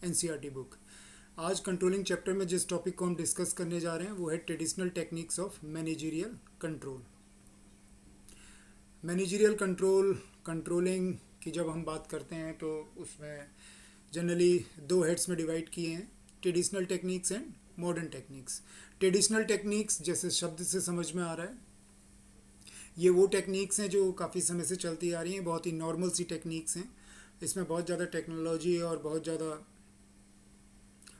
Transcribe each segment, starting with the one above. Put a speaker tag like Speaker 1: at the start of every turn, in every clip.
Speaker 1: NCERT book. आज controlling chapter में जिस टॉपिक को हम डिस्कस करने जा रहे हैं वो है traditional techniques of managerial control. Managerial controlling की जब हम बात करते हैं तो उसमें जनरली दो हेड्स में डिवाइड किए हैं, traditional techniques and modern techniques. Traditional techniques जैसे शब्द से समझ में आ रहा है, ये वो टेक्निक्स हैं जो काफ़ी समय से चलती आ रही हैं, बहुत ही नॉर्मल सी टेक्निक्स हैं। इसमें बहुत ज़्यादा टेक्नोलॉजी और बहुत ज़्यादा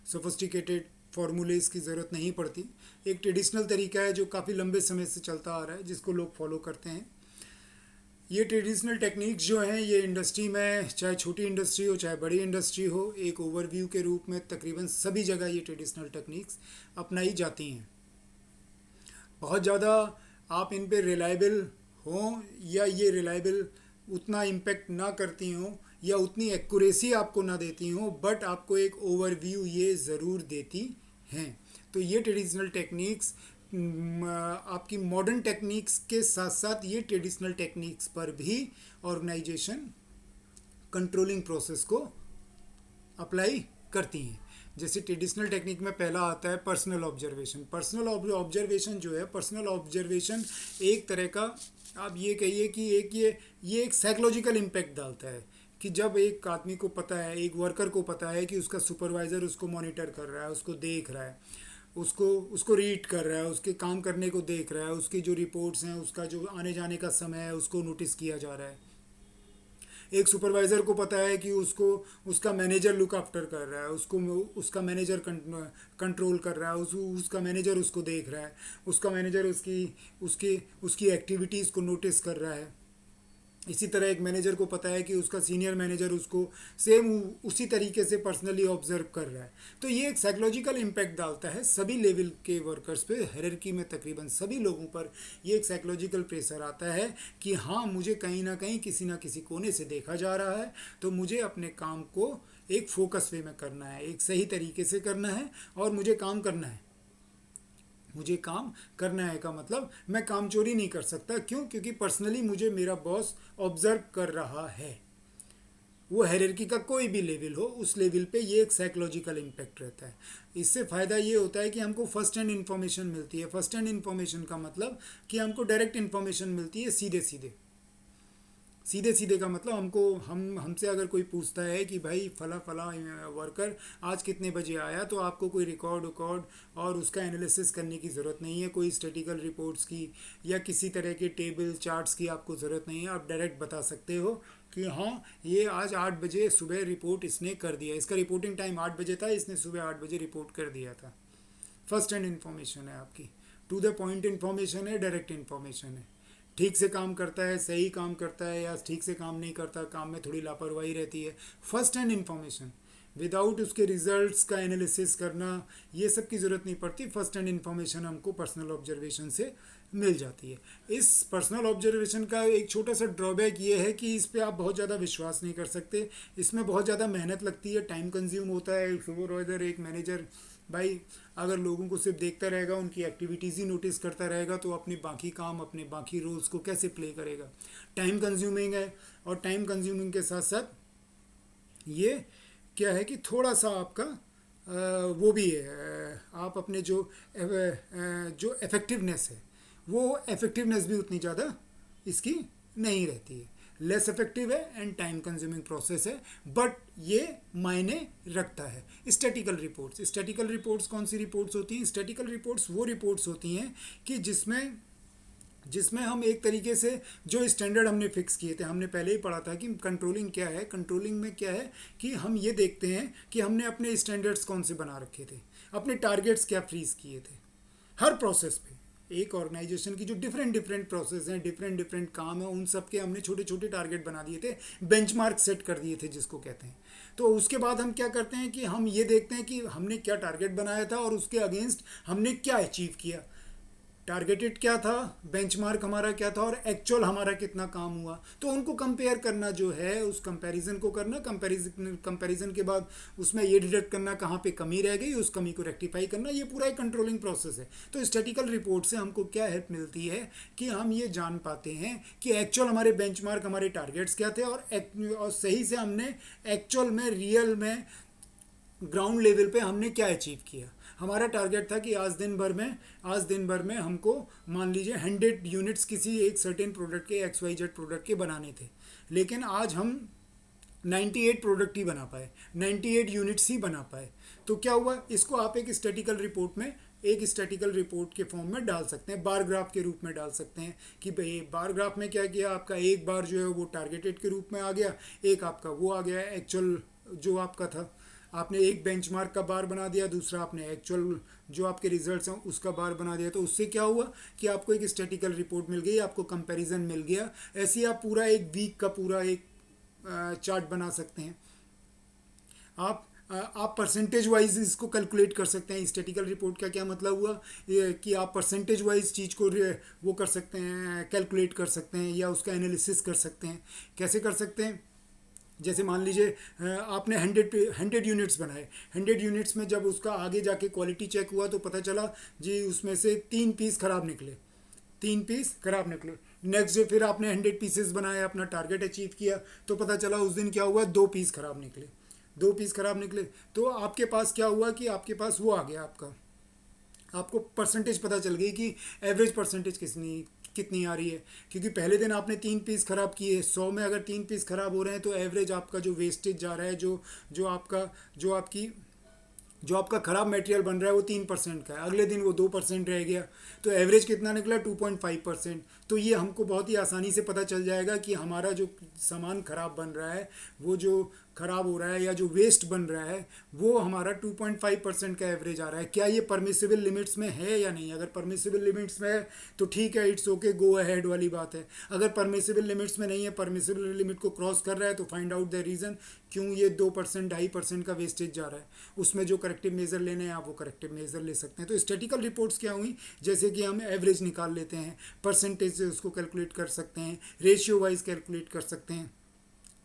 Speaker 1: सोफिस्टिकेटेड फार्मूलेस की ज़रूरत नहीं पड़ती। एक ट्रेडिशनल तरीका है जो काफ़ी लंबे समय से चलता आ रहा है, जिसको लोग फॉलो करते हैं। ये ट्रेडिशनल टेक्निक्स जो हैं ये इंडस्ट्री में, चाहे छोटी इंडस्ट्री हो चाहे बड़ी इंडस्ट्री हो, एक ओवरव्यू के रूप में तकरीबन सभी जगह ये ट्रेडिशनल टेक्निक्स अपनाई जाती हैं। बहुत ज़्यादा आप इन पे रिलायबल हों या ये रिलायबल उतना इम्पेक्ट ना करती हों या उतनी एक्यूरेसी आपको ना देती हों, बट आपको एक ओवरव्यू ये ज़रूर देती हैं। तो ये ट्रेडिशनल टेक्निक्स आपकी मॉडर्न टेक्निक्स के साथ साथ ये ट्रेडिशनल टेक्निक्स पर भी ऑर्गेनाइजेशन कंट्रोलिंग प्रोसेस को अप्लाई करती हैं। जैसे ट्रेडिशनल टेक्निक में पहला आता है पर्सनल ऑब्जर्वेशन। पर्सनल ऑब्जर्वेशन जो है, पर्सनल ऑब्जर्वेशन एक तरह का, आप ये कहिए कि ये एक साइकोलॉजिकल इम्पैक्ट डालता है कि जब एक आदमी को पता है, एक वर्कर को पता है कि उसका सुपरवाइज़र उसको मॉनिटर कर रहा है, उसको देख रहा है, उसको रीड कर रहा है, उसके काम करने को देख रहा है, उसकी जो रिपोर्ट्स हैं, उसका जो आने जाने का समय है उसको नोटिस किया जा रहा है। एक सुपरवाइज़र को पता है कि उसको उसका मैनेजर लुक आफ्टर कर रहा है, उसको उसका मैनेजर कंट्रोल कर रहा है, उसका मैनेजर उसको देख रहा है, उसका मैनेजर उसकी उसकी उसकी एक्टिविटीज़ को नोटिस कर रहा है। इसी तरह एक मैनेजर को पता है कि उसका सीनियर मैनेजर उसको सेम उसी तरीके से पर्सनली ऑब्जर्व कर रहा है। तो ये एक साइकोलॉजिकल इम्पैक्ट डालता है सभी लेवल के वर्कर्स पे, हायरार्की में तकरीबन सभी लोगों पर ये एक साइकोलॉजिकल प्रेशर आता है कि हाँ, मुझे कहीं ना कहीं किसी ना किसी कोने से देखा जा रहा है, तो मुझे अपने काम को एक फोकस वे में करना है, एक सही तरीके से करना है और मुझे काम करना है। मुझे काम करना है का मतलब मैं काम चोरी नहीं कर सकता। क्यों? क्योंकि पर्सनली मुझे मेरा बॉस ऑब्जर्व कर रहा है। वो हायरार्की का कोई भी लेवल हो, उस लेवल पे ये एक साइकोलॉजिकल इम्पैक्ट रहता है। इससे फ़ायदा ये होता है कि हमको फर्स्ट हैंड इन्फॉर्मेशन मिलती है। फर्स्ट हैंड इन्फॉर्मेशन का मतलब कि हमको डायरेक्ट इन्फॉर्मेशन मिलती है, सीधे सीधे। सीधे सीधे का मतलब हमसे अगर कोई पूछता है कि भाई फला फला वर्कर आज कितने बजे आया, तो आपको कोई रिकॉर्ड और उसका एनालिसिस करने की ज़रूरत नहीं है, कोई स्टैटिकल रिपोर्ट्स की या किसी तरह के टेबल चार्ट्स की आपको ज़रूरत नहीं है। आप डायरेक्ट बता सकते हो कि हाँ, ये आज 8 बजे सुबह रिपोर्ट इसने कर दिया, इसका रिपोर्टिंग टाइम 8 बजे था, इसने सुबह 8 बजे रिपोर्ट कर दिया था। फर्स्ट हैंड इन्फॉर्मेशन है आपकी, टू द पॉइंट इन्फॉर्मेशन है, डायरेक्ट इन्फॉर्मेशन है। ठीक से काम करता है, सही काम करता है या ठीक से काम नहीं करता, काम में थोड़ी लापरवाही रहती है, फर्स्ट हैंड इन्फॉर्मेशन। विदाउट उसके रिजल्ट्स का एनालिसिस करना, ये सब की ज़रूरत नहीं पड़ती। फर्स्ट हैंड इन्फॉर्मेशन हमको पर्सनल ऑब्जर्वेशन से मिल जाती है। इस पर्सनल ऑब्जर्वेशन का एक छोटा सा ड्रॉबैक ये है कि इस पर आप बहुत ज़्यादा विश्वास नहीं कर सकते। इसमें बहुत ज़्यादा मेहनत लगती है, टाइम कंज्यूम होता है। एक सुपरवाइज़र, एक मैनेजर भाई अगर लोगों को सिर्फ देखता रहेगा, उनकी एक्टिविटीज़ ही नोटिस करता रहेगा, तो अपने बाकी काम, अपने बाकी रोल्स को कैसे प्ले करेगा? टाइम कंज्यूमिंग है। और टाइम कंज्यूमिंग के साथ साथ ये क्या है कि थोड़ा सा आपका वो भी है, आप अपने जो इफ़ेक्टिवनेस है, वो इफ़ेक्टिवनेस भी उतनी ज़्यादा इसकी नहीं रहती है। लेस इफेक्टिव है एंड टाइम कंज्यूमिंग प्रोसेस है, बट ये मायने रखता है। स्टैटिकल रिपोर्ट्स कौन सी रिपोर्ट्स होती हैं? स्टैटिकल रिपोर्ट्स वो रिपोर्ट्स होती हैं कि जिसमें हम एक तरीके से जो स्टैंडर्ड हमने फिक्स किए थे, हमने पहले ही पढ़ा था कि कंट्रोलिंग क्या है। कंट्रोलिंग में क्या है कि हम ये देखते हैं कि हमने अपने स्टैंडर्ड्स कौन से बना रखे थे, अपने टारगेट्स क्या फ्रीज किए थे हर प्रोसेस पे। एक ऑर्गेनाइजेशन की जो डिफरेंट प्रोसेस हैं, डिफरेंट काम है, उन सब के हमने छोटे छोटे टारगेट बना दिए थे, बेंचमार्क सेट कर दिए थे जिसको कहते हैं। तो उसके बाद हम क्या करते हैं कि हम ये देखते हैं कि हमने क्या टारगेट बनाया था और उसके अगेंस्ट हमने क्या अचीव किया। टारगेटेड क्या था, बेंचमार्क हमारा क्या था और एक्चुअल हमारा कितना काम हुआ। तो उनको कंपेयर करना जो है, उस कंपैरिजन को करना, कंपैरिजन के बाद उसमें ये डिटेक्ट करना कहाँ पे कमी रह गई, उस कमी को रेक्टिफाई करना, ये पूरा एक कंट्रोलिंग प्रोसेस है। तो स्टैटिकल रिपोर्ट से हमको क्या हेल्प मिलती है कि हम ये जान पाते हैं कि एक्चुअल हमारे बेंचमार्क, हमारे टारगेट्स क्या थे और सही से हमने एक्चुअल में, रियल में ग्राउंड लेवल पे हमने क्या अचीव किया। हमारा टारगेट था कि आज दिन भर में हमको मान लीजिए 100 यूनिट्स किसी एक सर्टेन प्रोडक्ट के XYZ प्रोडक्ट के बनाने थे, लेकिन आज हम 98 प्रोडक्ट ही बना पाए, 98 यूनिट्स ही बना पाए। तो क्या हुआ, इसको आप एक स्टैटिकल रिपोर्ट के फॉर्म में डाल सकते हैं, बार ग्राफ के रूप में डाल सकते हैं कि भाई बार ग्राफ में क्या किया आपका, एक बार जो है वो टारगेटेड के रूप में आ गया, एक आपका वो आ गया एक्चुअल जो आपका था, आपने एक बेंचमार्क का बार बना दिया, दूसरा आपने एक्चुअल जो आपके रिजल्ट्स हैं उसका बार बना दिया। तो उससे क्या हुआ कि आपको एक स्टैटिकल रिपोर्ट मिल गई, आपको कंपैरिजन मिल गया। ऐसे ही आप पूरा एक वीक का पूरा एक चार्ट बना सकते हैं। आप परसेंटेज वाइज इसको कैलकुलेट कर सकते हैं। स्टैटिकल रिपोर्ट का क्या मतलब हुआ, ये कि आप परसेंटेज वाइज चीज़ को वो कर सकते हैं, कैलकुलेट कर सकते हैं या उसका एनालिसिस कर सकते हैं। कैसे कर सकते हैं, जैसे मान लीजिए आपने 100 यूनिट्स बनाए, 100 यूनिट्स में जब उसका आगे जाके क्वालिटी चेक हुआ तो पता चला जी उसमें से 3 पीस खराब निकले, 3 पीस खराब निकले। नेक्स्ट डे फिर आपने 100 पीसेस बनाए, अपना टारगेट अचीव किया, तो पता चला उस दिन क्या हुआ, 2 पीस खराब निकले, 2 पीस खराब निकले। तो आपके पास क्या हुआ कि आपके पास वो आ गया, आपको परसेंटेज पता चल गई कि एवरेज परसेंटेज कितनी आ रही है। क्योंकि पहले दिन आपने 3 पीस खराब किए, 100 में अगर 3 पीस खराब हो रहे हैं तो एवरेज आपका जो वेस्टेज जा रहा है, जो आपका ख़राब मटेरियल बन रहा है वो 3% का है, अगले दिन वो 2% रह गया, तो एवरेज कितना निकला 2.5%। तो ये हमको बहुत ही आसानी से पता चल जाएगा कि हमारा जो सामान ख़राब बन रहा है, वो जो ख़राब हो रहा है या जो वेस्ट बन रहा है वो हमारा 2.5% का एवरेज आ रहा है। क्या ये परमिसिबल लिमिट्स में है या नहीं, अगर परमिसिबल लिमिट्स में है तो ठीक है, इट्स ओके, गो अहेड वाली बात है। अगर परमिसिबल लिमिट्स में नहीं है, परमिसिबल लिमिट को क्रॉस कर रहा है, तो फाइंड आउट द रीज़न क्यों ये 2% 2.5% का वेस्टेज जा रहा है। उसमें जो करेक्टिव मेजर लेने हैं आप वो करेक्टिव मेजर ले सकते हैं। तो स्टैटिकल रिपोर्ट्स क्या हुई, जैसे कि हम एवरेज निकाल लेते हैं, परसेंटेज से उसको कैलकुलेट कर सकते हैं, रेशियो वाइज कैलकुलेट कर सकते हैं।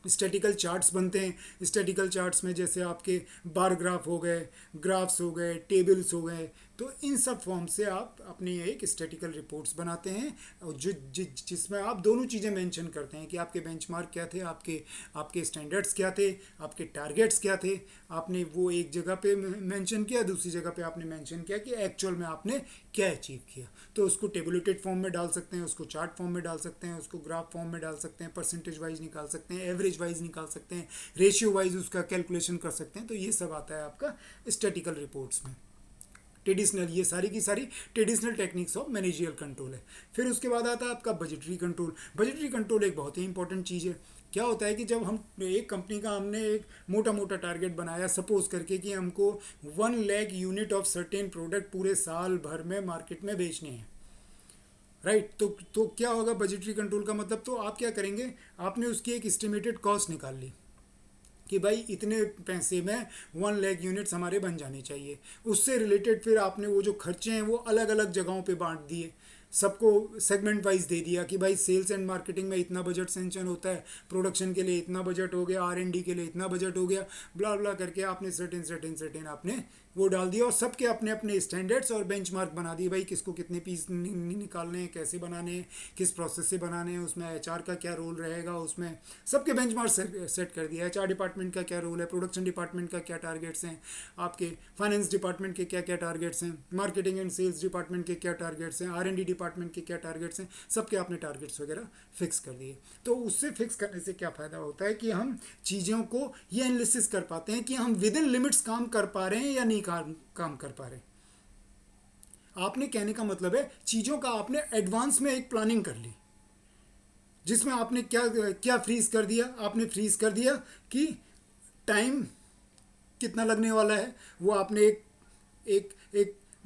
Speaker 1: स्टैटिकल चार्ट्स बनते हैं, स्टैटिकल चार्ट्स में जैसे आपके बार ग्राफ हो गए, ग्राफ्स हो गए, टेबल्स हो गए, तो इन सब फॉर्म से आप अपनी एक स्टैटिकल रिपोर्ट्स बनाते हैं और जिसमें आप दोनों चीज़ें मेंशन करते हैं कि आपके बेंचमार्क क्या थे, आपके स्टैंडर्ड्स क्या थे, आपके टारगेट्स क्या थे। आपने वो एक जगह पे मेंशन किया, दूसरी जगह पे आपने मेंशन किया कि एक्चुअल में आपने क्या अचीव किया। तो उसको टेबुलेटेड फॉर्म में डाल सकते हैं, उसको चार्ट फॉर्म में डाल सकते हैं, उसको ग्राफ फॉर्म में डाल सकते हैं, परसेंटेज वाइज निकाल सकते हैं, एवरेज वाइज निकाल सकते हैं, रेशियो वाइज उसका कैलकुलेशन कर सकते हैं। तो ये सब आता है आपका स्टैटिकल रिपोर्ट्स में। ट्रेडिशनल, ये सारी की सारी traditional techniques of managerial control है। फिर उसके बाद आता है आपका बजटरी कंट्रोल। बजटरी कंट्रोल एक बहुत ही इंपॉर्टेंट चीज़ है। क्या होता है कि जब हम एक कंपनी का हमने एक मोटा मोटा टारगेट बनाया, सपोज करके कि हमको 1 lakh unit of certain product पूरे साल भर में मार्केट में बेचने हैं, राइट। तो क्या होगा बजटरी कंट्रोल का मतलब, तो आप क्या करेंगे, आपने उसकी एक एस्टिमेटेड कॉस्ट निकाल ली कि भाई इतने पैसे में 1 लाख यूनिट्स हमारे बन जाने चाहिए। उससे रिलेटेड फिर आपने वो जो खर्चे हैं वो अलग अलग जगहों पे बांट दिए, सबको सेगमेंट वाइज दे दिया कि भाई सेल्स एंड मार्केटिंग में इतना बजट सेंक्शन होता है, प्रोडक्शन के लिए इतना बजट हो गया, R&D के लिए इतना बजट हो गया, ब्ला ब्ला करके आपने सर्टेन आपने वो डाल दिया और सबके अपने अपने स्टैंडर्ड्स और बेंचमार्क बना दिए। भाई किसको कितने पीस निकालने हैं, कैसे बनाने हैं, किस प्रोसेस से बनाने हैं, उसमें HR का क्या रोल रहेगा, उसमें सबके बेंचमार्क सेट कर दिया। HR डिपार्टमेंट का क्या रोल है, प्रोडक्शन डिपार्टमेंट का क्या टारगेट्स हैं, आपके फाइनेंस डिपार्टमेंट के क्या क्या टारगेट्स हैं, मार्केटिंग एंड सेल्स डिपार्टमेंट के क्या टारगेट्स हैं, R&D डिपार्टमेंट के क्या टारगेट्स हैं, सबके आपने टारगेट्स वगैरह फिक्स कर दिए। तो उससे फिक्स करने से क्या फ़ायदा होता है कि हम चीज़ों को ये एनालिसिस कर पाते हैं कि हम विद इन लिमिट्स काम कर पा रहे हैं या नहीं काम कर पा रहे। आपने कहने का मतलब है चीज़ों का आपने एडवांस में एक प्लानिंग कर ली, जिसमें आपने क्या क्या फ्रीज कर दिया, आपने फ्रीज कर दिया कि टाइम कितना लगने वाला है, वो आपने एक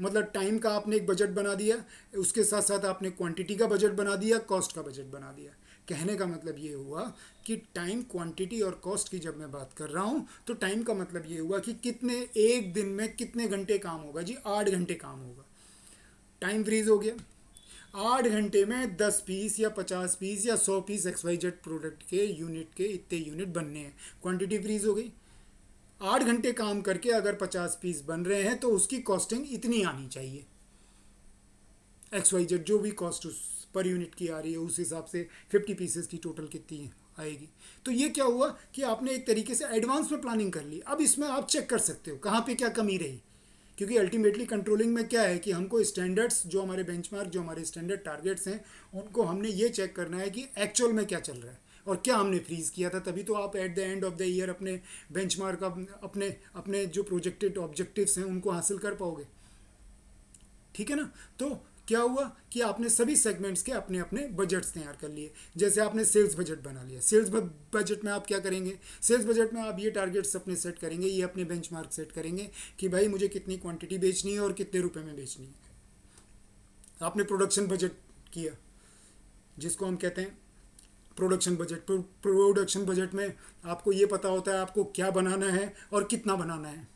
Speaker 1: मतलब टाइम का आपने एक बजट बना दिया, उसके साथ साथ आपने क्वांटिटी का बजट बना दिया, कॉस्ट का बजट बना दिया। कहने का मतलब ये हुआ कि टाइम, क्वांटिटी और कॉस्ट की जब मैं बात कर रहा हूँ तो टाइम का मतलब ये हुआ कि कितने एक दिन में कितने घंटे काम होगा, जी 8 घंटे काम होगा। टाइम फ्रीज हो गया, 8 घंटे में 10 पीस या 50 पीस या 100 पीस XYZ प्रोडक्ट के यूनिट के इतने यूनिट बनने हैं, क्वांटिटी फ्रीज हो गई। 8 घंटे काम करके अगर 50 पीस बन रहे हैं तो उसकी कॉस्टिंग इतनी आनी चाहिए, XYZ जो भी कॉस्ट उस पर यूनिट की आ रही है उस हिसाब से 50 पीसेस की टोटल कितनी आएगी। तो ये क्या हुआ कि आपने एक तरीके से एडवांस में प्लानिंग कर ली। अब इसमें आप चेक कर सकते हो कहाँ पे क्या कमी रही, क्योंकि अल्टीमेटली कंट्रोलिंग में क्या है कि हमको स्टैंडर्ड्स, जो हमारे बेंचमार्क, जो हमारे स्टैंडर्ड टारगेट्स हैं, उनको हमने ये चेक करना है कि एक्चुअल में क्या चल रहा है और क्या हमने फ्रीज किया था। तभी तो आप at the end of the year अपने बेंचमार्क, अपने अपने जो प्रोजेक्टेड ऑब्जेक्टिव्स हैं उनको हासिल कर पाओगे। ठीक है ना। तो क्या हुआ कि आपने सभी सेगमेंट्स के अपने अपने बजट्स तैयार कर लिए। जैसे आपने सेल्स बजट बना लिया, सेल्स बजट में आप क्या करेंगे, सेल्स बजट में आप ये टारगेट्स अपने सेट करेंगे, ये अपने बेंचमार्क सेट करेंगे कि भाई मुझे कितनी क्वांटिटी बेचनी है और कितने रुपए में बेचनी है। आपने प्रोडक्शन बजट किया, जिसको हम कहते हैं प्रोडक्शन बजट। प्रोडक्शन बजट में आपको ये पता होता है आपको क्या बनाना है और कितना बनाना है,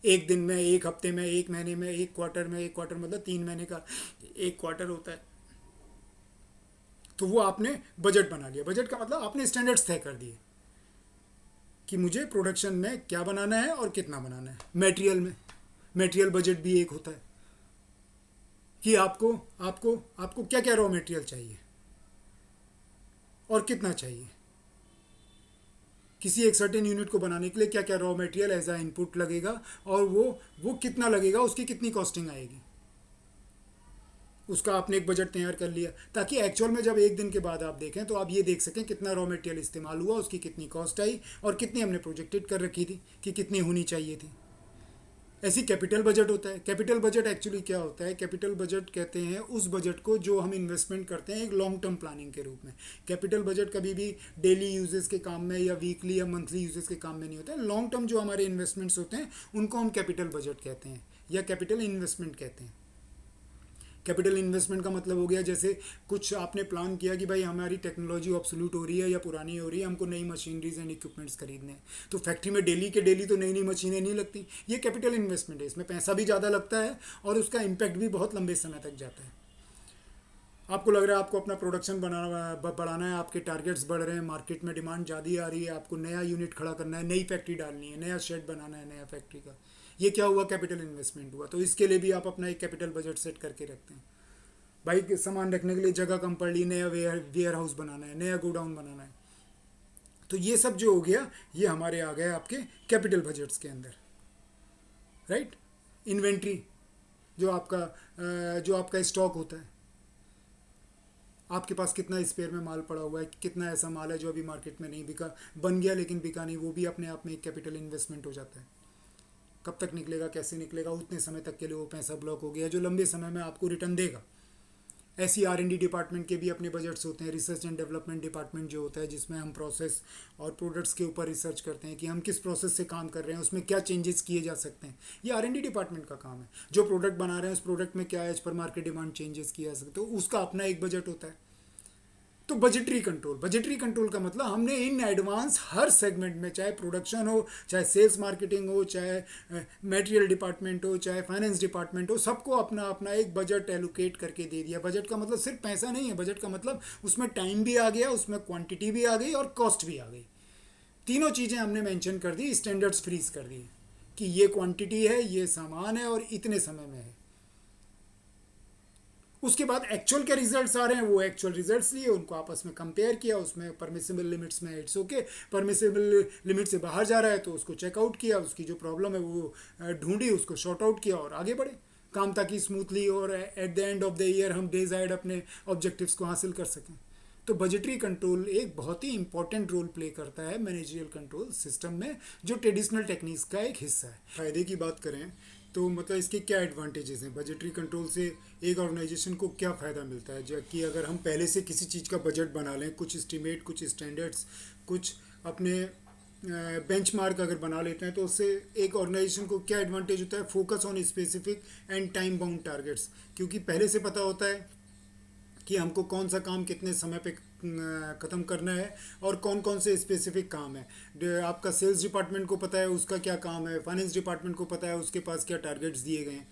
Speaker 1: एक दिन में, एक हफ्ते में, एक महीने में, एक क्वार्टर में। एक क्वार्टर मतलब 3 महीने का एक क्वार्टर होता है। तो वो आपने बजट बना लिया। बजट का मतलब आपने स्टैंडर्ड्स तय कर दिए कि मुझे प्रोडक्शन में क्या बनाना है और कितना बनाना है। मटेरियल में, मटेरियल बजट भी एक होता है कि आपको आपको आपको क्या क्या रॉ मटेरियल चाहिए और कितना चाहिए। किसी एक सर्टेन यूनिट को बनाने के लिए क्या क्या रॉ मटेरियल एज आ इनपुट लगेगा और वो कितना लगेगा, उसकी कितनी कॉस्टिंग आएगी, उसका आपने एक बजट तैयार कर लिया, ताकि एक्चुअल में जब एक दिन के बाद आप देखें तो आप ये देख सकें कितना रॉ मटेरियल इस्तेमाल हुआ, उसकी कितनी कॉस्ट आई और कितनी हमने प्रोजेक्टेड कर रखी थी कि कितनी होनी चाहिए थी। ऐसी कैपिटल बजट होता है। कैपिटल बजट एक्चुअली क्या होता है, कैपिटल बजट कहते हैं उस बजट को जो हम इन्वेस्टमेंट करते हैं एक लॉन्ग टर्म प्लानिंग के रूप में। कैपिटल बजट कभी भी डेली यूजेस के काम में या वीकली या मंथली यूजेस के काम में नहीं होता है। लॉन्ग टर्म जो हमारे इन्वेस्टमेंट्स होते हैं उनको हम कैपिटल बजट कहते हैं या कैपिटल इन्वेस्टमेंट कहते हैं। कैपिटल इन्वेस्टमेंट का मतलब हो गया जैसे कुछ आपने प्लान किया कि भाई हमारी टेक्नोलॉजी ऑब्सोल्यूट हो रही है या पुरानी हो रही है, हमको नई मशीनरीज एंड इक्विपमेंट्स खरीदने हैं। तो फैक्ट्री में डेली के डेली तो नई नई मशीनें नहीं लगती। ये कैपिटल इन्वेस्टमेंट है, इसमें पैसा भी ज़्यादा लगता है और उसका इम्पैक्ट भी बहुत लंबे समय तक जाता है। आपको लग रहा है आपको अपना प्रोडक्शन बढ़ाना है, आपके टारगेट्स बढ़ रहे हैं, मार्केट में डिमांड ज़्यादा आ रही है, आपको नया यूनिट खड़ा करना है, नई फैक्ट्री डालनी है, नया शेड बनाना है नया फैक्ट्री का। ये क्या हुआ, कैपिटल इन्वेस्टमेंट हुआ। तो इसके लिए भी आप अपना एक कैपिटल बजट सेट करके रखते हैं। भाई सामान रखने के लिए जगह कम पड़ रही, नया वेयर हाउस बनाना है, नया गोडाउन बनाना है। तो ये सब जो हो गया ये हमारे आ गए आपके कैपिटल बजट्स के अंदर, राइट। इन्वेंट्री, जो आपका स्टॉक होता है, आपके पास कितना स्पेयर में माल पड़ा हुआ है, कितना ऐसा माल है जो अभी मार्केट में नहीं बिका, बन गया लेकिन बिका नहीं, वो भी अपने आप में एक कैपिटल इन्वेस्टमेंट हो जाता है। कब तक निकलेगा, कैसे निकलेगा, उतने समय तक के लिए वो पैसा ब्लॉक हो गया जो लंबे समय में आपको रिटर्न देगा। ऐसी R&D डिपार्टमेंट के भी अपने बजट्स होते हैं। रिसर्च एंड डेवलपमेंट डिपार्टमेंट जो होता है जिसमें हम प्रोसेस और प्रोडक्ट्स के ऊपर रिसर्च करते हैं कि हम किस प्रोसेस से काम कर रहे हैं, उसमें क्या चेंजेस किए जा सकते हैं। ये R&D डिपार्टमेंट का काम है। जो प्रोडक्ट बना रहे हैं उस प्रोडक्ट में क्या as per market demand changes किया जा सकता है, तो उसका अपना एक बजट होता है। तो बजटरी कंट्रोल, बजटरी कंट्रोल का मतलब हमने इन एडवांस हर सेगमेंट में, चाहे प्रोडक्शन हो, चाहे सेल्स मार्केटिंग हो, चाहे मटेरियल डिपार्टमेंट हो, चाहे फाइनेंस डिपार्टमेंट हो, सबको अपना अपना एक बजट एलोकेट करके दे दिया। बजट का मतलब सिर्फ पैसा नहीं है, बजट का मतलब उसमें टाइम भी आ गया, उसमें क्वांटिटी भी आ गई और कॉस्ट भी आ गई। तीनों चीज़ें हमने मेंशन कर दी, स्टैंडर्ड्स फ्रीज कर दिए कि ये क्वांटिटी है, ये सामान है और इतने समय में है। उसके बाद एक्चुअल के रिजल्ट्स आ रहे हैं, वो एक्चुअल रिजल्ट्स लिए, उनको आपस में कंपेयर किया, उसमें परमिसिबल लिमिट्स में इट्स ओके, परमिसिबल लिमिट से बाहर जा रहा है तो उसको चेकआउट किया, उसकी जो प्रॉब्लम है वो ढूंढी, उसको शॉर्ट आउट किया और आगे बढ़े काम, ताकि स्मूथली और at the end of the year हम डिजायर्ड अपने ऑब्जेक्टिव्स को हासिल कर सकें। तो बजटरी कंट्रोल एक बहुत ही इंपॉर्टेंट रोल प्ले करता है मैनेजरियल कंट्रोल सिस्टम में, जो ट्रेडिशनल टेक्निक्स का एक हिस्सा है। फ़ायदे की बात करें तो मतलब इसके क्या एडवांटेजेस हैं, बजटरी कंट्रोल से एक ऑर्गेनाइजेशन को क्या फ़ायदा मिलता है। जबकि अगर हम पहले से किसी चीज़ का बजट बना लें, कुछ एस्टिमेट, कुछ स्टैंडर्ड्स, कुछ अपने बेंचमार्क अगर बना लेते हैं, तो उससे एक ऑर्गेनाइजेशन को क्या एडवांटेज होता है, focus on specific and time bound targets. क्योंकि पहले से पता होता है कि हमको कौन सा काम कितने समय पे ख़त्म करना है और कौन कौन से स्पेसिफिक काम है। आपका सेल्स डिपार्टमेंट को पता है उसका क्या काम है, फाइनेंस डिपार्टमेंट को पता है उसके पास क्या टारगेट्स दिए गए हैं,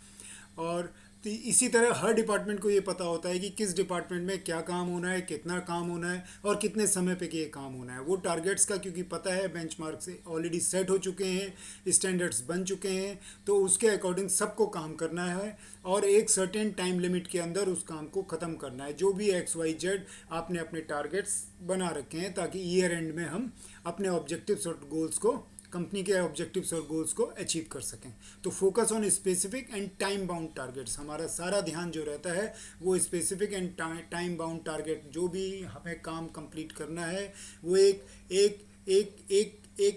Speaker 1: और तो इसी तरह हर डिपार्टमेंट को ये पता होता है कि किस डिपार्टमेंट में क्या काम होना है, कितना काम होना है और कितने समय पे ये काम होना है। वो टारगेट्स का क्योंकि पता है, बेंचमार्क से ऑलरेडी सेट हो चुके हैं, स्टैंडर्ड्स बन चुके हैं, तो उसके अकॉर्डिंग सबको काम करना है और एक सर्टेन टाइम लिमिट के अंदर उस काम को ख़त्म करना है। जो भी XYZ आपने अपने टारगेट्स बना रखे हैं, ताकि ईयर एंड में हम अपने ऑब्जेक्टिव्स और गोल्स को, कंपनी के ऑब्जेक्टिव्स और गोल्स को अचीव कर सकें। तो focus on specific and time bound targets, हमारा सारा ध्यान जो रहता है वो specific and time bound target, जो भी हमें काम कंप्लीट करना है वो एक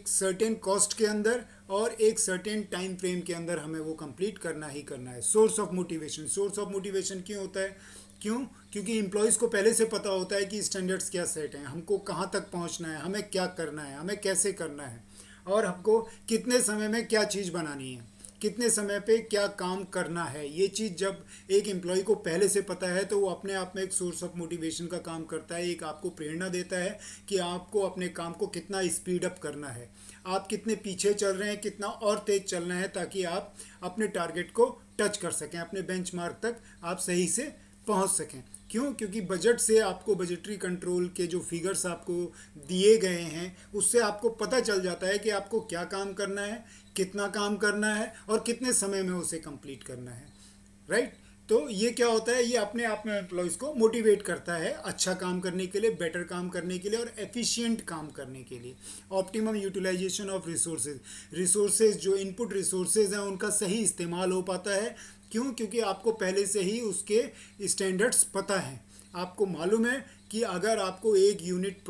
Speaker 1: सर्टेन कॉस्ट के अंदर और एक सर्टेन टाइम फ्रेम के अंदर हमें वो कंप्लीट करना ही करना है। सोर्स ऑफ मोटिवेशन क्यों होता है? क्योंकि एम्प्लॉयज़ को पहले से पता होता है कि स्टैंडर्ड्स क्या सेट हैं, हमको कहाँ तक पहुँचना है, हमें क्या करना है, हमें कैसे करना है और हमको कितने समय में क्या चीज़ बनानी है, कितने समय पे क्या काम करना है। ये चीज़ जब एक एम्प्लॉय को पहले से पता है तो वो अपने आप में एक सोर्स ऑफ मोटिवेशन का काम करता है, एक आपको प्रेरणा देता है कि आपको अपने काम को कितना स्पीड अप करना है, आप कितने पीछे चल रहे हैं, कितना और तेज़ चलना है, ताकि आप अपने टारगेट को टच कर सकें, अपने बेंचमार्क तक आप सही से पहुंच सकें। क्योंकि बजट से आपको, बजटरी कंट्रोल के जो फिगर्स आपको दिए गए हैं उससे आपको पता चल जाता है कि आपको क्या काम करना है, कितना काम करना है और कितने समय में उसे कंप्लीट करना है, राइट। तो ये क्या होता है, ये अपने आप में एम्प्लॉयज़ को मोटिवेट करता है अच्छा काम करने के लिए, बेटर काम करने के लिए और एफिशिएंट काम करने के लिए। ऑप्टिमम यूटिलाइजेशन ऑफ रिसोर्सेज जो इनपुट रिसोर्सेज हैं उनका सही इस्तेमाल हो पाता है। क्योंकि आपको पहले से ही उसके स्टैंडर्ड्स पता हैं, आपको मालूम है कि अगर आपको एक यूनिट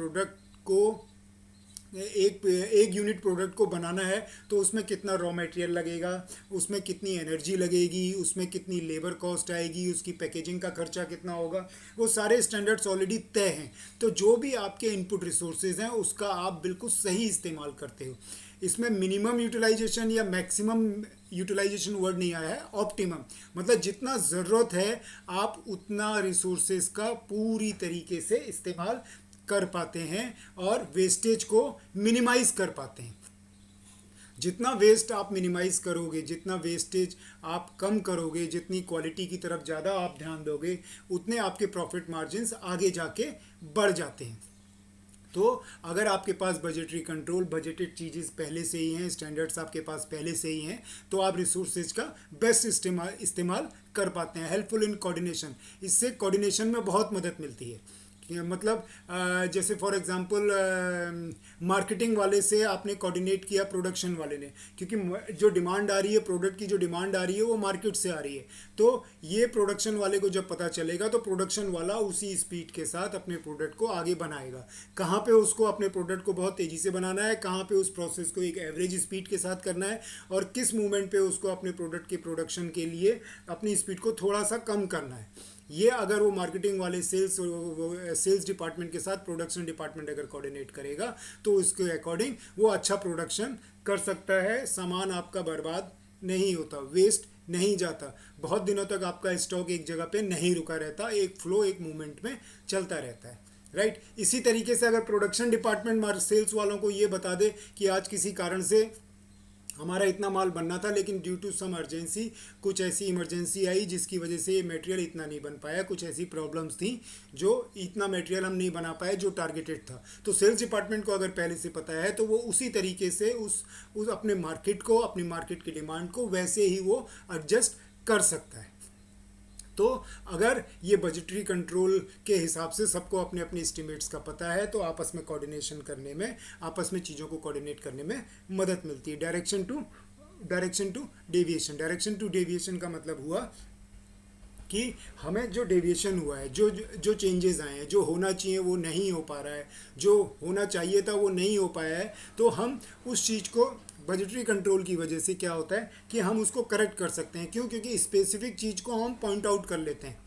Speaker 1: प्रोडक्ट को बनाना है तो उसमें कितना रॉ मटेरियल लगेगा, उसमें कितनी एनर्जी लगेगी, उसमें कितनी लेबर कॉस्ट आएगी, उसकी पैकेजिंग का खर्चा कितना होगा, वो सारे स्टैंडर्ड्स ऑलरेडी तय हैं। तो जो भी आपके इनपुट रिसोर्सेज हैं उसका आप बिल्कुल सही इस्तेमाल करते हो। इसमें मिनिमम यूटिलाइजेशन या मैक्सिमम यूटिलाइजेशन वर्ड नहीं आया है, ऑप्टिमम मतलब जितना ज़रूरत है आप उतना रिसोर्सेज का पूरी तरीके से इस्तेमाल कर पाते हैं और वेस्टेज को मिनिमाइज कर पाते हैं। जितना वेस्ट आप मिनिमाइज करोगे, जितना वेस्टेज आप कम करोगे, जितनी क्वालिटी की तरफ ज़्यादा आप ध्यान दोगे, उतने आपके प्रॉफिट मार्जिन्स आगे जाके बढ़ जाते हैं। तो अगर आपके पास बजटरी कंट्रोल, बजटेड चीज़ें पहले से ही हैं, स्टैंडर्ड्स आपके पास पहले से ही हैं, तो आप रिसोर्सेज का बेस्ट इस्तेमाल कर पाते हैं। हेल्पफुल इन कोऑर्डिनेशन, इससे कोऑर्डिनेशन में बहुत मदद मिलती है। मतलब जैसे फॉर एग्जांपल मार्केटिंग वाले से आपने कोऑर्डिनेट किया प्रोडक्शन वाले ने, क्योंकि जो डिमांड आ रही है, प्रोडक्ट की जो डिमांड आ रही है वो मार्केट से आ रही है, तो ये प्रोडक्शन वाले को जब पता चलेगा तो प्रोडक्शन वाला उसी स्पीड के साथ अपने प्रोडक्ट को आगे बनाएगा। कहाँ पे उसको अपने प्रोडक्ट को बहुत तेज़ी से बनाना है, कहाँ पे उस प्रोसेस को एक एवरेज स्पीड के साथ करना है और किस मूवमेंट पे उसको अपने प्रोडक्ट के प्रोडक्शन के लिए अपनी स्पीड को थोड़ा सा कम करना है। ये अगर वो मार्केटिंग वाले सेल्स डिपार्टमेंट के साथ प्रोडक्शन डिपार्टमेंट अगर कोऑर्डिनेट करेगा तो उसके अकॉर्डिंग वो अच्छा प्रोडक्शन कर सकता है, सामान आपका बर्बाद नहीं होता, वेस्ट नहीं जाता, बहुत दिनों तक आपका स्टॉक एक जगह पे नहीं रुका रहता, एक फ्लो, एक मूवमेंट में चलता रहता है, राइट। इसी तरीके से अगर प्रोडक्शन डिपार्टमेंट सेल्स वालों को ये बता दे कि आज किसी कारण से हमारा इतना माल बनना था लेकिन ड्यू टू सम अर्जेंसी, कुछ ऐसी इमरजेंसी आई जिसकी वजह से ये मटेरियल इतना नहीं बन पाया, कुछ ऐसी प्रॉब्लम्स थी जो इतना मटेरियल हम नहीं बना पाए जो टारगेटेड था। तो सेल्स डिपार्टमेंट को अगर पहले से पता है तो वो उसी तरीके से उस अपने मार्केट को, अपनी मार्केट की डिमांड को वैसे ही वो एडजस्ट कर सकता है। तो अगर ये बजटरी कंट्रोल के हिसाब से सबको अपने अपने एस्टिमेट्स का पता है तो आपस में कोऑर्डिनेशन करने में, आपस में चीज़ों को कोऑर्डिनेट करने में मदद मिलती है। डायरेक्शन टू डेविएशन का मतलब हुआ कि हमें जो डेविएशन हुआ है, जो चेंजेस आए हैं, जो होना चाहिए वो नहीं हो पा रहा है, जो होना चाहिए था वो नहीं हो पाया है, तो हम उस चीज़ को बजटरी कंट्रोल की वजह से क्या होता है कि हम उसको करेक्ट कर सकते हैं। क्योंकि स्पेसिफिक चीज़ को हम पॉइंट आउट कर लेते हैं।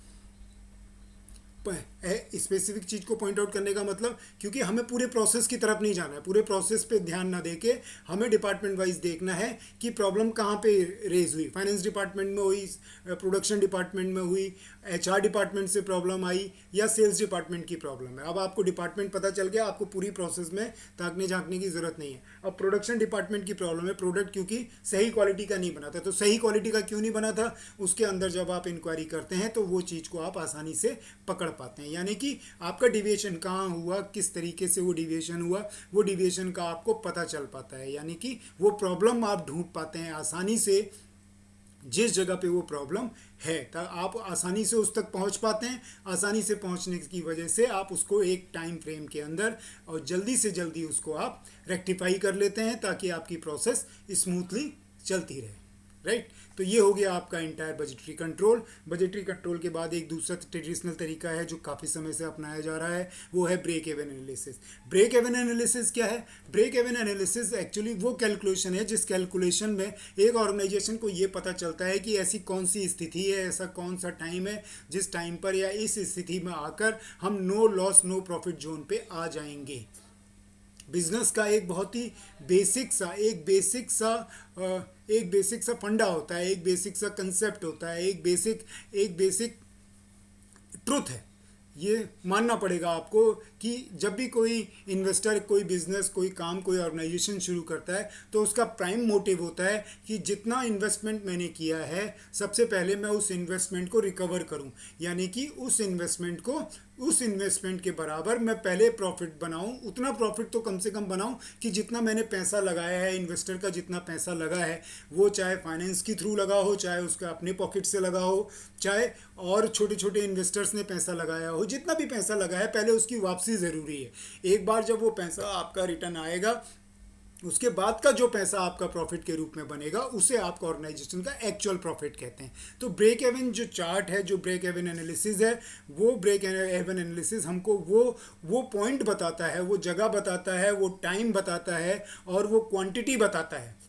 Speaker 1: स्पेसिफिक चीज़ को पॉइंट आउट करने का मतलब, क्योंकि हमें पूरे प्रोसेस की तरफ नहीं जाना है, पूरे प्रोसेस पे ध्यान ना देके हमें डिपार्टमेंट वाइज देखना है कि प्रॉब्लम कहाँ पे रेज हुई। फाइनेंस डिपार्टमेंट में हुई, प्रोडक्शन डिपार्टमेंट में हुई, एचआर डिपार्टमेंट से प्रॉब्लम आई, या सेल्स डिपार्टमेंट की प्रॉब्लम है। अब आपको डिपार्टमेंट पता चल गया, आपको पूरी प्रोसेस में ताकने झांकने की ज़रूरत नहीं है। अब प्रोडक्शन डिपार्टमेंट की प्रॉब्लम है, प्रोडक्ट क्योंकि सही क्वालिटी का नहीं बना था। तो सही क्वालिटी का क्यों नहीं बना था, उसके अंदर जब आप इंक्वायरी करते हैं तो वो चीज़ को आप आसानी से पकड़ पाते हैं। यानी कि आपका डिविएशन कहाँ हुआ, किस तरीके से वो डिविएशन हुआ, वो डिविएशन का आपको पता चल पाता है। यानी कि वो प्रॉब्लम आप ढूंढ पाते हैं आसानी से, जिस जगह पे वो प्रॉब्लम है तो आप आसानी से उस तक पहुंच पाते हैं। आसानी से पहुंचने की वजह से आप उसको एक टाइम फ्रेम के अंदर और जल्दी से जल्दी उसको आप रेक्टिफाई कर लेते हैं, ताकि आपकी प्रोसेस स्मूथली चलती रहे। राइट, तो ये हो गया आपका entire budgetary control. Budgetary control के बाद एक दूसरा ट्रेडिशनल तरीका है जो काफ़ी समय से अपनाया जा रहा है, वो है break even analysis. Break even analysis क्या है? ब्रेक इवन एनालिसिस एक्चुअली वो कैलकुलेशन है जिस कैलकुलेशन में एक ऑर्गेनाइजेशन को ये पता चलता है कि ऐसी कौन सी स्थिति है, ऐसा कौन सा टाइम है जिस टाइम पर या इस स्थिति में आकर हम no loss no profit zone पे आ जाएंगे। बिजनेस का एक बहुत ही बेसिक सा फंडा होता है, एक बेसिक सा कंसेप्ट होता है, एक बेसिक ट्रुथ है। ये मानना पड़ेगा आपको कि जब भी कोई इन्वेस्टर कोई बिजनेस कोई काम कोई ऑर्गेनाइजेशन शुरू करता है तो उसका प्राइम मोटिव होता है कि जितना इन्वेस्टमेंट मैंने किया है सबसे पहले मैं उस इन्वेस्टमेंट को रिकवर करूं। यानी कि उस इन्वेस्टमेंट के बराबर मैं पहले प्रॉफिट बनाऊं, उतना प्रॉफिट तो कम से कम बनाऊं कि जितना मैंने पैसा लगाया है, इन्वेस्टर का जितना पैसा लगा है, वो चाहे फाइनेंस के थ्रू लगा हो, चाहे उसका अपने पॉकेट से लगा हो, चाहे और छोटे छोटे इन्वेस्टर्स ने पैसा लगाया हो, जितना भी पैसा लगा है पहले उसकी वापसी ज़रूरी है। एक बार जब वो पैसा आपका रिटर्न आएगा, उसके बाद का जो पैसा आपका प्रॉफिट के रूप में बनेगा उसे आपका ऑर्गेनाइजेशन का एक्चुअल प्रॉफिट कहते हैं। तो ब्रेक इवन जो चार्ट है, जो ब्रेक इवन एनालिसिस है, वो ब्रेक इवन एनालिसिस हमको वो पॉइंट बताता है, वो जगह बताता है, वो टाइम बताता है और वो क्वांटिटी बताता है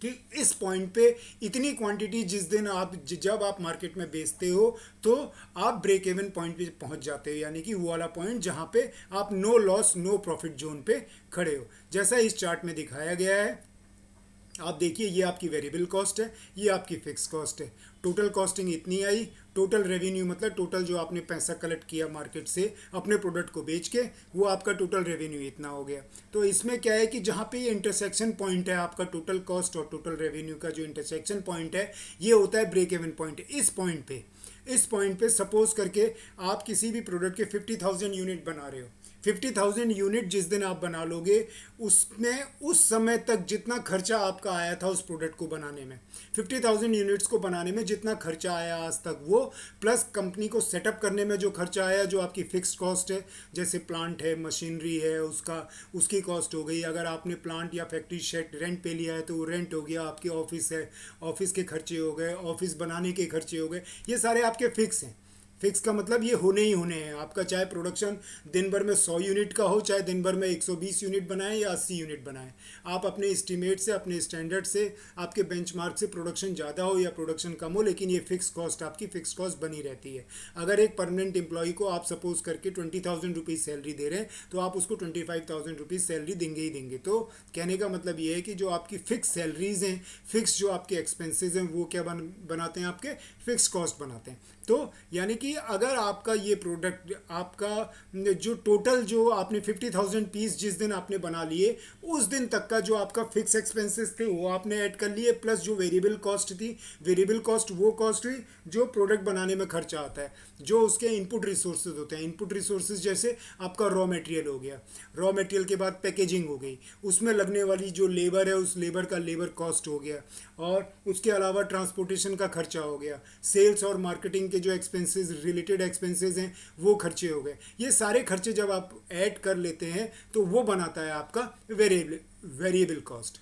Speaker 1: कि इस पॉइंट पे इतनी क्वांटिटी जिस दिन जब आप मार्केट में बेचते हो तो आप ब्रेक इवन पॉइंट पे पहुंच जाते हो। यानी कि वो वाला पॉइंट जहां पे आप no loss no profit zone पे खड़े हो, जैसा इस चार्ट में दिखाया गया है। आप देखिए, ये आपकी वेरिएबल कॉस्ट है, ये आपकी फिक्स कॉस्ट है। टोटल कॉस्टिंग इतनी आई, टोटल रेवेन्यू मतलब टोटल जो आपने पैसा कलेक्ट किया मार्केट से अपने प्रोडक्ट को बेच के, वो आपका टोटल रेवेन्यू इतना हो गया। तो इसमें क्या है कि जहाँ पे ये इंटरसेक्शन पॉइंट है, आपका टोटल कॉस्ट और टोटल रेवेन्यू का जो इंटरसेक्शन पॉइंट है, ये होता है ब्रेक इवन पॉइंट। इस पॉइंट पे सपोज करके आप किसी भी प्रोडक्ट के 50,000 यूनिट बना रहे हो। 50,000 यूनिट जिस दिन आप बना लोगे, उसमें उस समय तक जितना खर्चा आपका आया था उस प्रोडक्ट को बनाने में, 50,000 यूनिट्स को बनाने में जितना खर्चा आया आज तक, वो प्लस कंपनी को सेटअप करने में जो खर्चा आया, जो आपकी फिक्स्ड कॉस्ट है, जैसे प्लांट है, मशीनरी है, उसकी कॉस्ट हो गई। अगर आपने प्लांट या फैक्ट्री शेड रेंट पे लिया है तो वो रेंट हो गया। आपकी ऑफिस है, ऑफिस के खर्चे हो गए, ऑफिस बनाने के खर्चे हो गए। ये सारे आपके फिक्स हैं। फिक्स का मतलब ये होने ही होने हैं। आपका चाहे प्रोडक्शन दिन भर में 100 यूनिट का हो, चाहे दिन भर में 120 यूनिट बनाएं या 80 यूनिट बनाएं, आप अपने एस्टीमेट से, अपने स्टैंडर्ड से, आपके बेंचमार्क से प्रोडक्शन ज़्यादा हो या प्रोडक्शन कम हो, लेकिन ये फिक्स कॉस्ट आपकी फिक्स कॉस्ट बनी रहती है। अगर एक परमानेंट एम्प्लॉय को आप सपोज करके 20,000 रुपीज़ सैलरी दे रहे हैं तो आप उसको 25,000 रुपीज़ सैलरी देंगे ही देंगे। तो कहने का मतलब ये है कि जो आपकी फिक्स सैलरीज हैं, फिक्स जो आपके एक्सपेंसेस हैं, वो क्या बनाते हैं, आपके फिक्स कॉस्ट बनाते हैं। तो यानी कि अगर आपका ये प्रोडक्ट, आपका जो टोटल जो आपने 50,000 पीस जिस दिन आपने बना लिए, उस दिन तक का जो आपका फिक्स एक्सपेंसेस थे वो आपने ऐड कर लिए, प्लस जो वेरिएबल कॉस्ट थी, वेरिएबल कॉस्ट वो कॉस्ट हुई जो प्रोडक्ट बनाने में खर्चा आता है, जो उसके इनपुट रिसोर्सेज होते हैं। इनपुट रिसोर्सेज जैसे आपका रॉ मटेरियल हो गया, रॉ मटेरियल के बाद पैकेजिंग हो गई, उसमें लगने वाली जो लेबर है उस लेबर का लेबर कॉस्ट हो गया, और उसके अलावा ट्रांसपोर्टेशन का खर्चा हो गया, सेल्स और मार्केटिंग जो एक्सपेंसेस, रिलेटेड एक्सपेंसेस हैं, वो खर्चे हो गए। ये सारे खर्चे जब आप ऐड कर लेते हैं तो वो बनाता है आपका वेरिएबल कॉस्ट।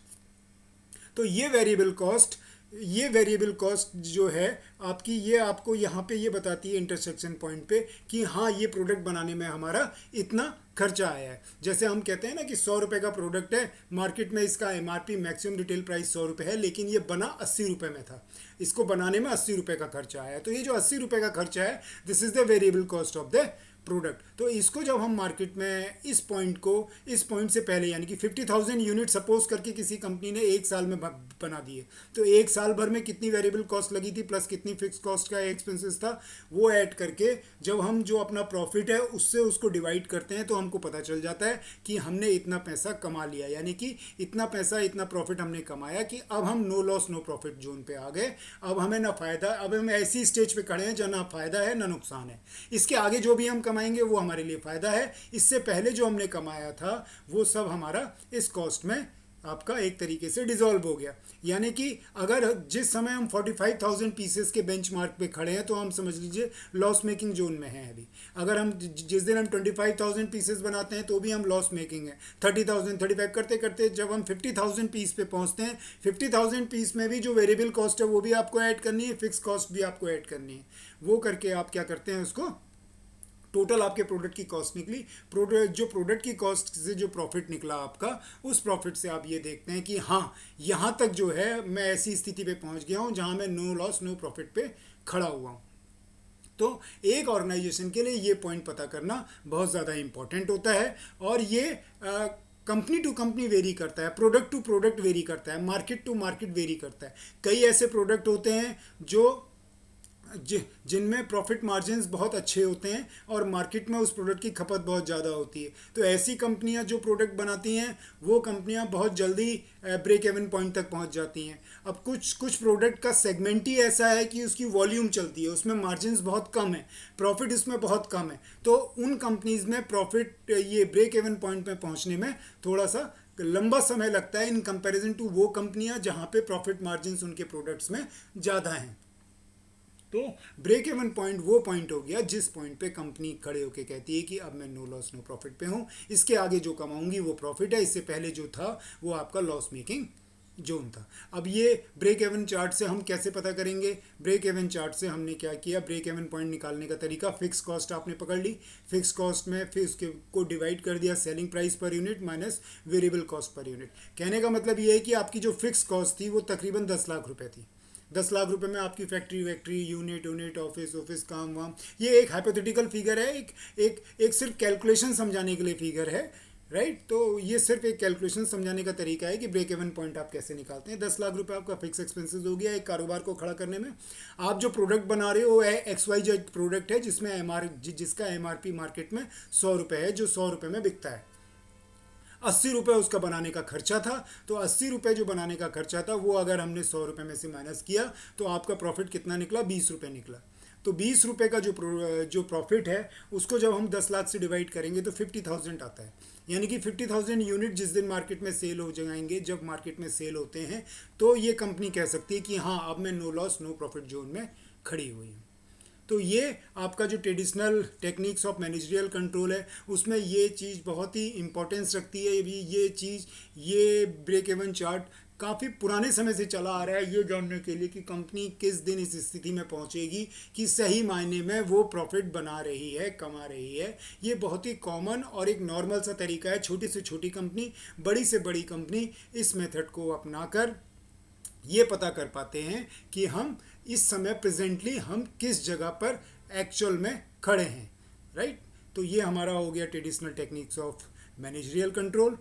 Speaker 1: तो ये वेरिएबल कॉस्ट ये वेरिएबल कॉस्ट जो है आपकी, ये आपको यहाँ पे ये बताती है इंटरसेक्शन पॉइंट पे कि हाँ ये प्रोडक्ट बनाने में हमारा इतना खर्चा आया है। जैसे हम कहते हैं ना कि 100 रुपये का प्रोडक्ट है, मार्केट में इसका एमआरपी मैक्सिमम रिटेल प्राइस 100 रुपये है, लेकिन ये बना 80 रुपये में था, इसको बनाने में 80 रुपये का खर्चा आया। तो ये जो 80 रुपये का खर्चा है, this is the variable cost of the product. तो इसको जब हम मार्केट में इस पॉइंट से पहले, यानी कि 50,000 यूनिट सपोज करके किसी कंपनी ने एक साल में बना दिए, तो एक साल भर में कितनी वेरिएबल कॉस्ट लगी थी प्लस कितनी फिक्स कॉस्ट का एक्सपेंसेस था, वो ऐड करके जब हम जो अपना प्रॉफिट है उससे उसको डिवाइड करते हैं तो हमको पता चल जाता है कि हमने इतना पैसा कमा लिया, यानी कि इतना पैसा इतना प्रॉफिट हमने कमाया कि अब हम no loss no profit zone पे आ गए। अब हमें ना फ़ायदा, अब हम ऐसी स्टेज पे खड़े हैं जहाँ ना फ़ायदा है ना नुकसान है। इसके आगे जो भी हम कमाएंगे वो हमारे लिए फ़ायदा है, इससे पहले जो हमने कमाया था वो सब हमारा इस कॉस्ट में आपका एक तरीके से डिसॉल्व हो गया। यानी कि अगर जिस समय हम 45,000 पीसेस के बेंचमार्क पे खड़े हैं तो हम समझ लीजिए लॉस मेकिंग जोन में हैं अभी। अगर हम जिस दिन हम 25,000 पीसेस बनाते हैं तो भी हम लॉस मेकिंग है। 30,000 35 करते करते जब हम 50,000 पीस पे पहुंचते हैं, 50,000 पीस में भी जो वेरिएबल कॉस्ट है वो भी आपको ऐड करनी है, फिक्स कॉस्ट भी आपको ऐड करनी है। वो करके आप क्या करते हैं, उसको टोटल आपके प्रोडक्ट की कॉस्ट निकली। प्रोडक्ट की कॉस्ट से जो प्रॉफिट निकला आपका, उस प्रॉफिट से आप ये देखते हैं कि हाँ यहाँ तक जो है मैं ऐसी स्थिति पे पहुँच गया हूँ जहाँ मैं नो लॉस नो प्रॉफिट पे खड़ा हुआ हूँ। तो एक ऑर्गेनाइजेशन के लिए ये पॉइंट पता करना बहुत ज़्यादा इम्पोर्टेंट होता है, और ये कंपनी टू कंपनी वेरी करता है, प्रोडक्ट टू प्रोडक्ट वेरी करता है, मार्केट टू मार्केट वेरी करता है। कई ऐसे प्रोडक्ट होते हैं जो जिनमें प्रॉफिट मार्जिन्स बहुत अच्छे होते हैं और मार्केट में उस प्रोडक्ट की खपत बहुत ज़्यादा होती है। तो ऐसी कंपनियां जो प्रोडक्ट बनाती हैं वो कंपनियां बहुत जल्दी ब्रेक इवन पॉइंट तक पहुंच जाती हैं। अब कुछ प्रोडक्ट का सेगमेंट ही ऐसा है कि उसकी वॉल्यूम चलती है, उसमें मार्जिन्स बहुत कम है, प्रॉफिट इसमें बहुत कम है। तो उन कंपनीज़ में प्रॉफिट ये ब्रेक इवन पॉइंट में पहुँचने में थोड़ा सा लंबा समय लगता है इन कंपैरिजन टू वो कंपनियां जहाँ पे प्रॉफिट मार्जिन्स उनके प्रोडक्ट्स में ज़्यादा हैं। तो ब्रेक इवन पॉइंट वो पॉइंट हो गया जिस पॉइंट पे कंपनी खड़े होके कहती है कि अब मैं नो लॉस नो प्रॉफिट पे हूँ, इसके आगे जो कमाऊंगी वो प्रॉफिट है, इससे पहले जो था वो आपका लॉस मेकिंग जोन था। अब ये ब्रेक इवन चार्ट से हम कैसे पता करेंगे? ब्रेक इवन चार्ट से हमने क्या किया, ब्रेक इवन पॉइंट निकालने का तरीका, फिक्स कॉस्ट आपने पकड़ ली, फिक्स कॉस्ट में फिर उसके को डिवाइड कर दिया selling price per unit minus variable cost per unit. कहने का मतलब ये है कि आपकी जो फिक्स कॉस्ट थी वो तकरीबन 10 लाख रुपए थी। 10 लाख रुपए में आपकी फैक्ट्री यूनिट ऑफिस काम वाम, ये एक हाइपोथेटिकल फिगर है, एक सिर्फ कैलकुलेशन समझाने के लिए फिगर है, राइट। तो ये सिर्फ एक कैलकुलेशन समझाने का तरीका है कि ब्रेक इवन पॉइंट आप कैसे निकालते हैं। 10 लाख रुपए आपका फिक्स एक्सपेंसेस हो गया एक कारोबार को खड़ा करने में। आप जो प्रोडक्ट बना रहे हो है XYZ प्रोडक्ट है जिसका MRP मार्केट में 100 रुपये है, जो 100 रुपये में बिकता है। 80 रुपये उसका बनाने का खर्चा था, तो 80 रुपये जो बनाने का खर्चा था वो अगर हमने 100 रुपये में से माइनस किया तो आपका प्रॉफिट कितना निकला? 20 रुपये निकला। तो 20 रुपये का जो प्रॉफिट है उसको जब हम 10 लाख से डिवाइड करेंगे तो 50,000 आता है। यानी कि 50,000 यूनिट जिस दिन मार्केट में सेल हो जाएंगे, जब मार्केट में सेल होते हैं तो ये कंपनी कह सकती है कि हाँ अब मैं no loss no profit zone में खड़ी हुई हूँ। तो ये आपका जो traditional techniques of managerial control है उसमें ये चीज़ बहुत ही इम्पोर्टेंस रखती है। ये चीज़, ये ब्रेक इवन चार्ट काफ़ी पुराने समय से चला आ रहा है ये जानने के लिए कि कंपनी किस दिन इस स्थिति में पहुंचेगी कि सही मायने में वो प्रॉफिट बना रही है, कमा रही है। ये बहुत ही कॉमन और एक नॉर्मल सा तरीका है। छोटी से छोटी कंपनी, बड़ी से बड़ी कंपनी इस मेथड को अपनाकर ये पता कर पाते हैं कि हम इस समय प्रेजेंटली हम किस जगह पर एक्चुअल में खड़े हैं, राइट। तो ये हमारा हो गया traditional techniques of managerial control.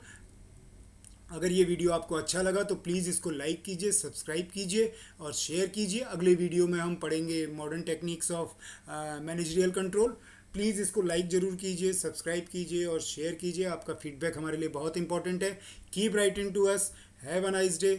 Speaker 1: अगर ये वीडियो आपको अच्छा लगा तो प्लीज़ इसको लाइक कीजिए, सब्सक्राइब कीजिए और शेयर कीजिए। अगले वीडियो में हम पढ़ेंगे modern techniques of managerial control. Please इसको लाइक ज़रूर कीजिए, सब्सक्राइब कीजिए और शेयर कीजिए। आपका फीडबैक हमारे लिए बहुत इंपॉर्टेंट है। Keep writing to us. Have a nice day.